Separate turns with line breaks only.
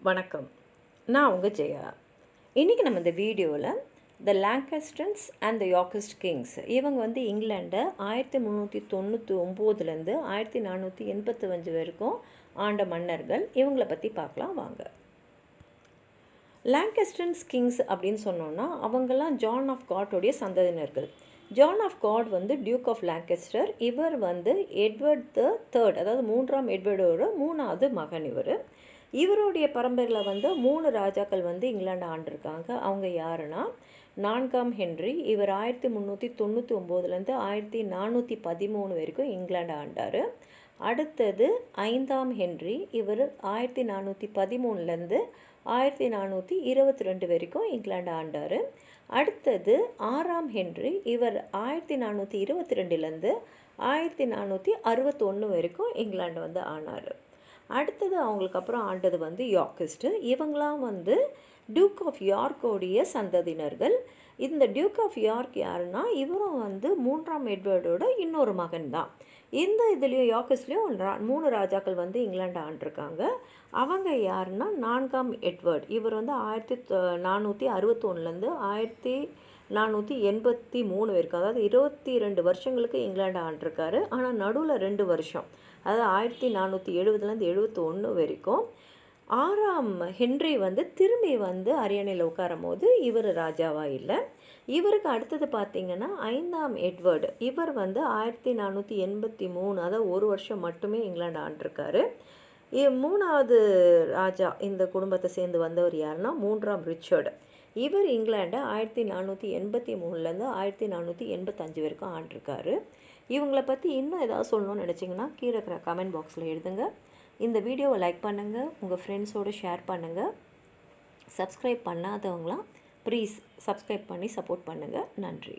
வணக்கம். நான் உங்கள் ஜெயா. இன்றைக்கி நம்ம இந்த வீடியோவில் த லாங்கஸ்டன்ஸ் அண்ட் த யார்க்கிஸ்ட் கிங்ஸ் இவங்க இங்கிலாண்டை 1399 1485 வரைக்கும் ஆண்ட மன்னர்கள். இவங்களை பற்றி பார்க்கலாம் வாங்க. லாங்கஸ்டன்ஸ் கிங்ஸ் அப்படின்னு சொன்னோன்னா அவங்கெல்லாம் ஜான் ஆஃப் காட்டோடைய சந்ததியினர்கள். John of Gaunt duke of Lancaster. இவர் எட்வர்ட் த தேர்ட், அதாவது 3ஆம் எட்வர்டோட 3வது மகன். இவருடைய பரம்பரையில் 3 ராஜாக்கள் இங்கிலாந்து ஆண்டிருக்காங்க. அவங்க யாருன்னா 4ஆம் ஹென்றி. இவர் 1399 1413 வரைக்கும் இங்கிலாந்து ஆண்டார். அடுத்தது 5ஆம் ஹென்றி. இவர் 1413 1422 வரைக்கும் இங்கிலாந்து ஆண்டார். அடுத்தது 6ஆம் ஹென்றி. இவர் 1422 1461 வரைக்கும் இங்கிலாந்து ஆனார். அடுத்தது அவங்களுக்கு அப்புறம் ஆண்டது யார்க்கிஸ்ட்டு. இவங்களாம் டியூக் ஆஃப் யார்க்கோடைய சந்ததியினர்கள். இந்த டியூக் ஆஃப் யார்க் யாருன்னா இவரும் 3ஆம் எட்வர்டோட இன்னொரு மகன் தான். இந்த இதுலேயும் யார்க்கிஸ்ட்லேயும் 3 ராஜாக்கள் இங்கிலாந்து ஆண்டிருக்காங்க. அவங்க யாருன்னா 4ஆம் எட்வர்ட். இவர் 1461 1483 வரைக்கும், அதாவது 22 வருஷங்களுக்கு இங்கிலாந்து ஆண்டிருக்காரு. ஆனால் நடுவில் 2 வருஷம், அதாவது 1470 71 வரைக்கும். 6ஆம் ஹென்றி திரும்பி அரியணையில் உட்காரும் போது இவர் ராஜாவாக இல்லை. இவருக்கு அடுத்தது பார்த்திங்கன்னா 5ஆம் எட்வர்டு. இவர் 1483, அதாவது 1 வருஷம் மட்டுமே இங்கிலாந்து ஆண்டிருக்காரு. 3வது ராஜா இந்த குடும்பத்தை சேர்ந்து வந்தவர் யாருன்னா 3ஆம் ரிச்சர்டு. இவர் இங்கிலாண்டை 1483 1485 வரைக்கும் ஆண்டிருக்காரு. இவங்களை பற்றி இன்னும் ஏதாவது சொல்லணும்னு நினச்சிங்கன்னா கீழே இருக்கிற கமெண்ட் பாக்ஸில் எழுதுங்க. இந்த வீடியோவை லைக் பண்ணுங்கள், உங்கள் ஃப்ரெண்ட்ஸோடு ஷேர் பண்ணுங்கள். சப்ஸ்கிரைப் பண்ணாதவங்களாம் ப்ளீஸ் சப்ஸ்கிரைப் பண்ணி சப்போர்ட் பண்ணுங்கள். நன்றி.